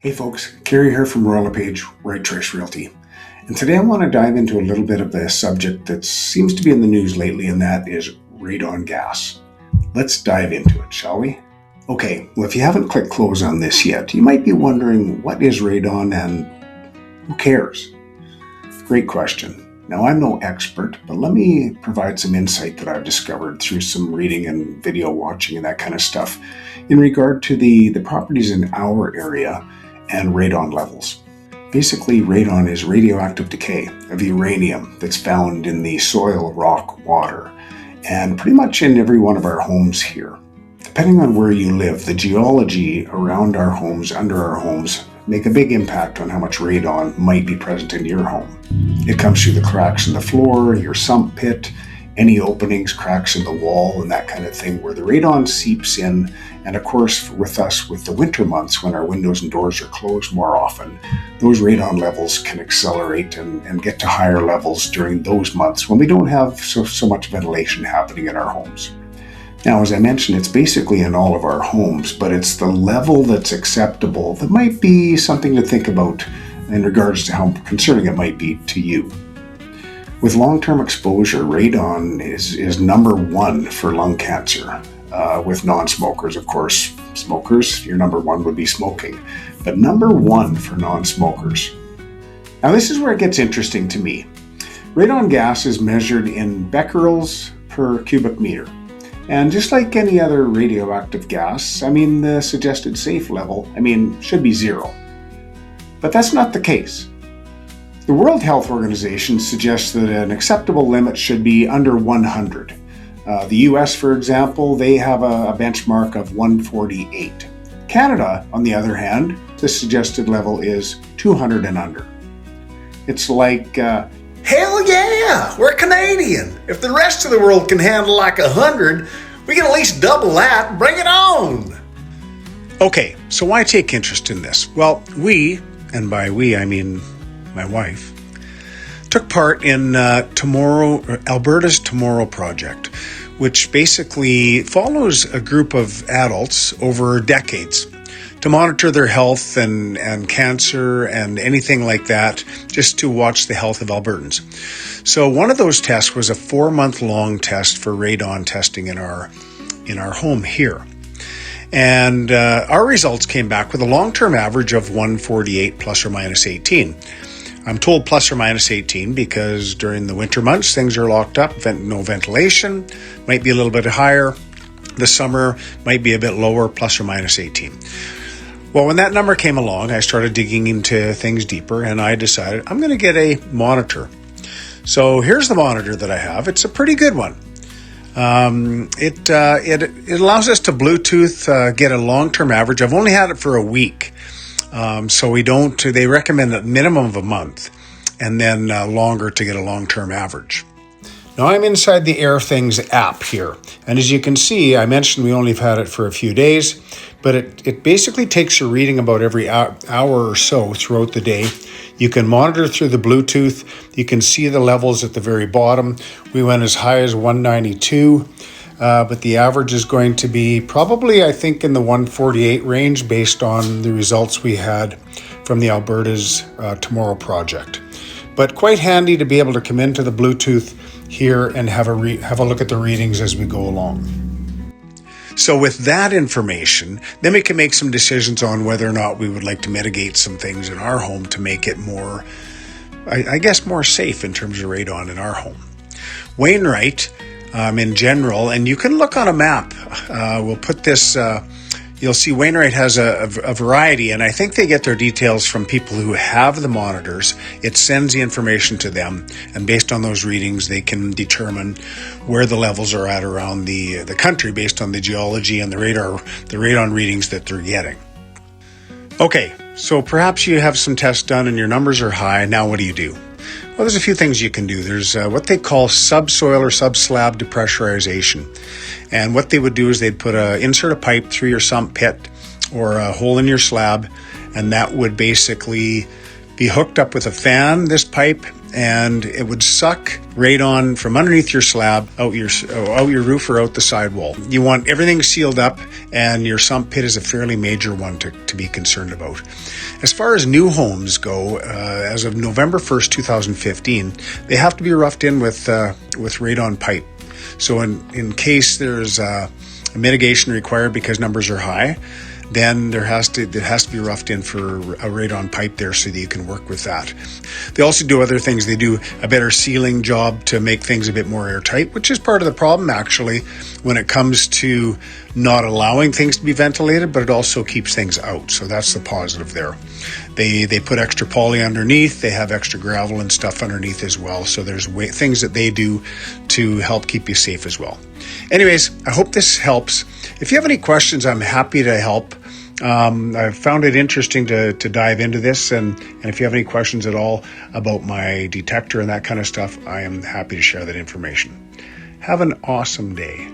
Hey folks, Kerry here from Royal LePage, Right Choice Realty. And today I want to dive into a little bit of a subject that seems to be in the news lately, and that is radon gas. Let's dive into it, shall we? Okay, well, if you haven't clicked close on this yet, you might be wondering, what is radon and who cares? Great question. Now, I'm no expert, but let me provide some insight that I've discovered through some reading and video watching and that kind of stuff in regard to the properties in our area and radon levels. Basically, radon is radioactive decay of uranium that's found in the soil, rock, water, and pretty much in every one of our homes here. Depending on where you live, the geology around our homes, under our homes, make a big impact on how much radon might be present in your home. It comes through the cracks in the floor, your sump pit, any openings, cracks in the wall, and that kind of thing, where the radon seeps in. And of course, with us, with the winter months, when our windows and doors are closed more often, those radon levels can accelerate and get to higher levels during those months when we don't have so much ventilation happening in our homes. Now, as I mentioned, it's basically in all of our homes, but it's the level that's acceptable that might be something to think about in regards to how concerning it might be to you. With long-term exposure, radon is number one for lung cancer. With non-smokers, of course. Smokers, your number one would be smoking, but number one for non-smokers. Now, this is where it gets interesting to me. Radon gas is measured in becquerels per cubic meter. And just like any other radioactive gas, the suggested safe level, should be 0. But that's not the case. The World Health Organization suggests that an acceptable limit should be under 100. The US, for example, they have a benchmark of 148. Canada, on the other hand, the suggested level is 200 and under. It's like, hell yeah, we're Canadian. If the rest of the world can handle like 100, we can at least double that. Bring it on. Okay, so why take interest in this? Well, we, and by we I mean my wife, took part in Alberta's Tomorrow Project, which basically follows a group of adults over decades to monitor their health and cancer and anything like that, just to watch the health of Albertans. So one of those tests was a 4-month-long test for radon testing in our home here. And our results came back with a long-term average of 148 plus or minus 18. I'm told plus or minus 18 because during the winter months, things are locked up, no ventilation, might be a little bit higher. The summer might be a bit lower, plus or minus 18. Well, when that number came along, I started digging into things deeper, and I decided I'm going to get a monitor. So here's the monitor that I have. It's a pretty good one. It allows us to Bluetooth get a long-term average. I've only had it for a week. So they recommend a minimum of a month and then longer to get a long-term average. Now I'm inside the Air Things app here. And as you can see, I mentioned we only have had it for a few days, but it basically takes a reading about every hour or so throughout the day. You can monitor through the Bluetooth. You can see the levels at the very bottom. We went as high as 192. But the average is going to be probably, I think, in the 148 range based on the results we had from the Alberta's Tomorrow Project. But quite handy to be able to come into the Bluetooth here and have a look at the readings as we go along. So with that information, then we can make some decisions on whether or not we would like to mitigate some things in our home to make it more, more safe in terms of radon in our home. Wainwright, in general, and you can look on a map. We'll put this, you'll see Wainwright has a variety, and I think they get their details from people who have the monitors. It sends the information to them, and based on those readings, they can determine where the levels are at around the country based on the geology and the radon readings that they're getting. Okay, so perhaps you have some tests done and your numbers are high. Now what do? Well, there's a few things you can do. There's what they call subsoil or subslab depressurization. And what they would do is they'd insert a pipe through your sump pit or a hole in your slab, and that would basically be hooked up with a fan, this pipe, and it would suck radon from underneath your slab out your roof or out the sidewall. You want everything sealed up, and your sump pit is a fairly major one to be concerned about. As far as new homes go, as of November 1st, 2015, they have to be roughed in with radon pipe. So in case there's a mitigation required because numbers are high, then it has to be roughed in for a radon pipe there so that you can work with that. They also do other things. They do a better sealing job to make things a bit more airtight, which is part of the problem actually when it comes to not allowing things to be ventilated, but it also keeps things out. So that's the positive there. They put extra poly underneath. They have extra gravel and stuff underneath as well. So there's things that they do to help keep you safe as well. Anyways, I hope this helps. If you have any questions, I'm happy to help. I've found it interesting to dive into this, and if you have any questions at all about my detector and that kind of stuff, I am happy to share that information. Have an awesome day.